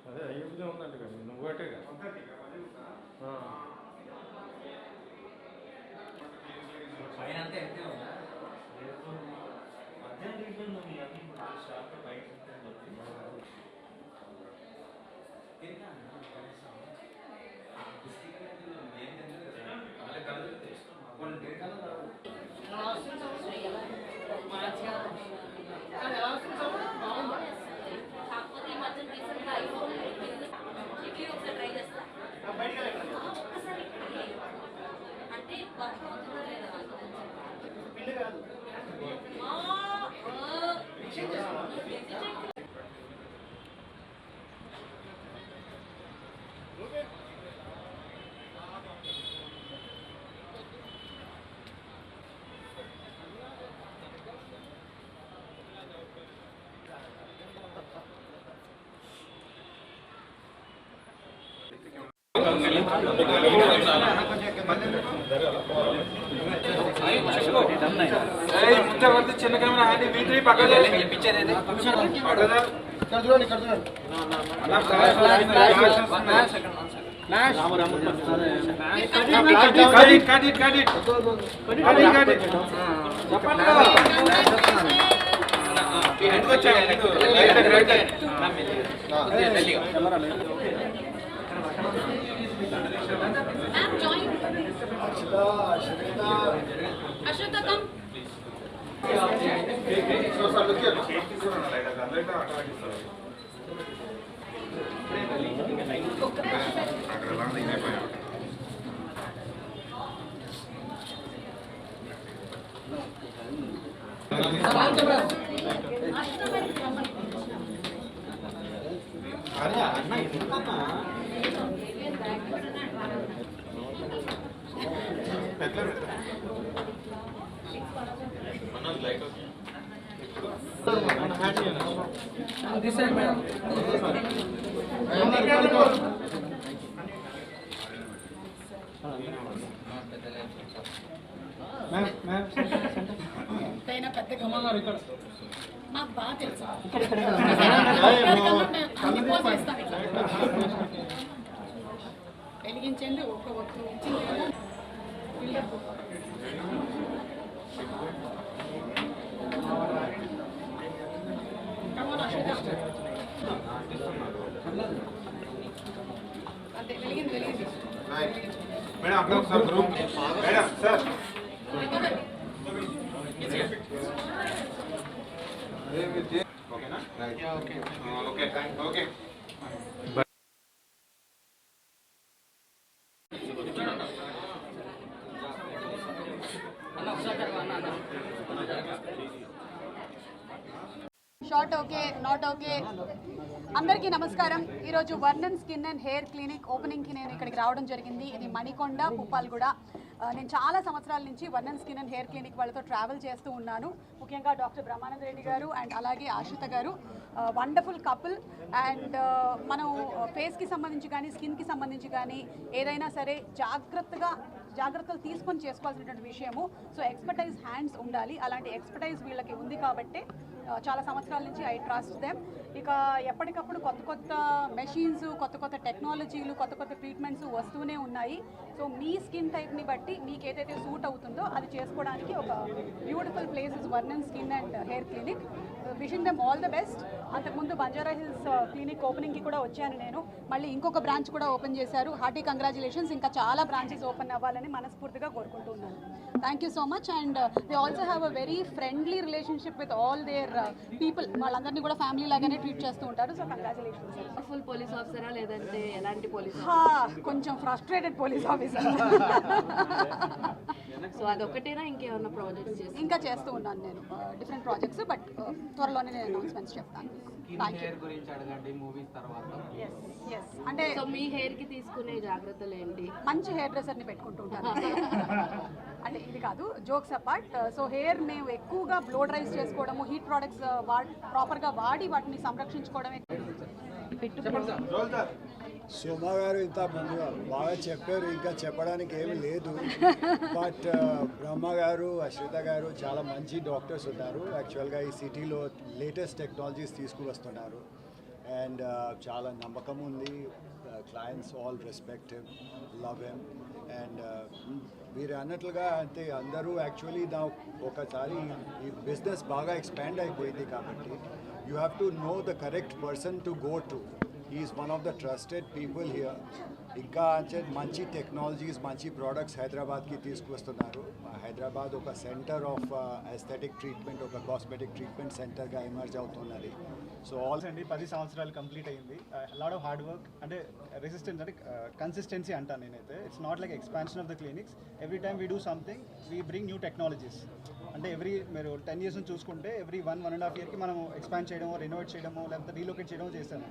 అదే అయ్యూబ్లో ఉందంట కదా నువ్వేటేగా పైన అంతా ఎత్తే ఉందా అర్జెంట్ నువ్వు షాప్ బయట చిన్న కెమెరా హ్యాండ్ V3 పక్కన పిక్చర్ ఏది చూడండి Ashita, come. అరే అన్న ఎందుకన్నా this side madam పైన పెద్ద గమగారు ఇక్కడ మాకు బాగా తెలుసు వెలిగించండి ఒక ఒక్క అంతే వెలిగింది వెలిగింది మేడం అక్కడ ఒకసారి గ్రూప్ మేడం సార్ ఓకేనా okay okay thanks okay short okay not okay అందరికీ నమస్కారం. ఈరోజు వర్ణన్ స్కిన్ అండ్ హెయిర్ క్లినిక్ ఓపెనింగ్కి నేను ఇక్కడికి రావడం జరిగింది. ఇది మణికొండ పుప్పాల్గూడ. నేను చాలా సంవత్సరాల నుంచి వర్ణన్ స్కిన్ అండ్ హెయిర్ క్లినిక్ వాళ్ళతో ట్రావెల్ చేస్తూ ఉన్నాను. ముఖ్యంగా డాక్టర్ బ్రహ్మానంద రెడ్డి గారు అండ్ అలాగే ఆశ్రిత గారు వండర్ఫుల్ కపుల్. అండ్ మనం ఫేస్కి సంబంధించి కానీ స్కిన్కి సంబంధించి కానీ ఏదైనా సరే జాగ్రత్తలు తీసుకొని చేసుకోవాల్సినటువంటి విషయము. సో ఎక్స్పర్టైజ్ హ్యాండ్స్ ఉండాలి. అలాంటి ఎక్స్పర్టైజ్ వీళ్ళకి ఉంది కాబట్టి చాలా సంవత్సరాల నుంచి ఐ ట్రస్ట్ దెమ్. ఇక ఎప్పటికప్పుడు కొత్త మెషిన్స్, కొత్త టెక్నాలజీలు, కొత్త ట్రీట్మెంట్స్ వస్తూనే ఉన్నాయి. సో మీ స్కిన్ టైప్ని బట్టి మీకు ఏదైతే సూట్ అవుతుందో అది చేసుకోవడానికి ఒక beautiful places Varnan skin and hair clinic. Wishing them all the best. అంతకుముందు బంజారా హిల్స్ క్లినిక్ ఓపెనింగ్కి కూడా వచ్చాను నేను. మళ్ళీ ఇంకొక బ్రాంచ్ కూడా ఓపెన్ చేశారు. Hearty congratulations. ఇంకా చాలా బ్రాంచెస్ ఓపెన్ అవ్వాలని మనస్ఫూర్తిగా కోరుకుంటున్నాను. Thank you so much. And they also have a very friendly relationship with all their people. వాళ్ళందరినీ కూడా ఫ్యామిలీ లాగానే ట్రీట్ చేస్తూ ఉంటారు. So congratulations. ఫుల్ పోలీస్ ఆఫీసరా లేదంటే ఎలాంటి పోలీస్? కొంచెం ఫ్రస్ట్రేటెడ్ పోలీస్ ఆఫీసర్. సో అదొక్కటేనా ఇంకేమన్నా ప్రాజెక్ట్స్ చేసి ఇంకా చేస్తూ ఉన్నాను నేను డిఫరెంట్ ప్రాజెక్ట్స్, బట్ త్వరలోనే నేను అనౌన్స్మెంట్స్ చెప్తాను. Thank you. గురించి అడగండి మూవీస్ తర్వాత. ఎస్ అంటే సో మీ హెయిర్ కి తీసుకునే జాగ్రత్తలు ఏంటి? మంచి హెయిర్ డ్రెస్సర్ని పెట్టుకుంటూ ఉంటాను. అంటే ఇది కాదు, జోక్స్ అపార్ట్. సో హెయిర్ మేము ఎక్కువగా బ్లో డ్రైస్ చేసుకోవడము, హీట్ ప్రోడక్ట్స్ ప్రాపర్గా వాడి వాటిని సంరక్షించుకోవడమే. శోభా గారు ఇంత ముందు బాగా చెప్పారు, ఇంకా చెప్పడానికి ఏమి లేదు. బట్ బ్రహ్మ గారు, అశ్రిత గారు చాలా మంచి డాక్టర్స్ ఉన్నారు. యాక్చువల్గా ఈ సిటీలో లేటెస్ట్ టెక్నాలజీస్ తీసుకువస్తున్నారు అండ్ చాలా నమ్మకం ఉంది. Clients all respect him, love him. And మీరు అన్నట్లుగా అంటే అందరూ యాక్చువల్లీ ఒకసారి ఈ బిజినెస్ బాగా ఎక్స్పాండ్ అయిపోయింది కాబట్టి you have to know the correct person to go to. Is one of the trusted people here. ఇంకా అంటే మంచి టెక్నాలజీస్, మంచి ప్రోడక్ట్స్ హైదరాబాద్కి తీసుకువస్తున్నారు. హైదరాబాద్ ఒక సెంటర్ ఆఫ్ ఎస్థెటిక్ ట్రీట్మెంట్, ఒక కాస్మెటిక్ ట్రీట్మెంట్ సెంటర్గా ఎమర్జ్ అవుతున్నది. సో ఆల్ అండి 10 సంవత్సరాలు కంప్లీట్ అయింది. లాట్ ఆఫ్ హార్డ్ వర్క్ అంటే రెసిస్టెన్స్ అంటే కన్సిస్టెన్సీ అంటాను నేనైతే. It's not like expansion of the clinics. Every time we do something, we bring new technologies. అంటే మీరు 10 years నుంచి చూసుకుంటే ఎవ్రీ 1.5 yearకి మనం ఎక్స్పాండ్ చేయడమో, రెనోవేట్ చేయడమో, లేకపోతే రీలొకేట్ చేయడమో చేస్తాను.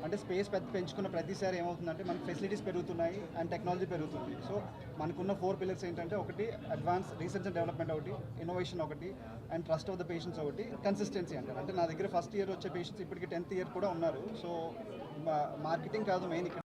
అంటే స్పేస్ పెంచుకున్న ప్రతిసారి ఏమవుతుందంటే మనకి ఫెసిలిటీస్ పెరుగుతున్నాయి అండ్ టెక్నాలజీ పెరుగుతుంది. సో మనకున్న 4 pillars ఏంటంటే, ఒకటి అడ్వాన్స్ రీసెర్చ్ అండ్ డెవలప్మెంట్, ఒకటి ఇన్నోవేషన్, ఒకటి and trust of the patients, ఒకటి కన్సిస్టెన్సీ అంటారు. అంటే నా దగ్గర ఫస్ట్ ఇయర్ వచ్చే పేషెంట్స్ ఇప్పటికి 10th year కూడా ఉన్నారు. సో మార్కెటింగ్ కాదు మెయిన్ ఇక్కడ.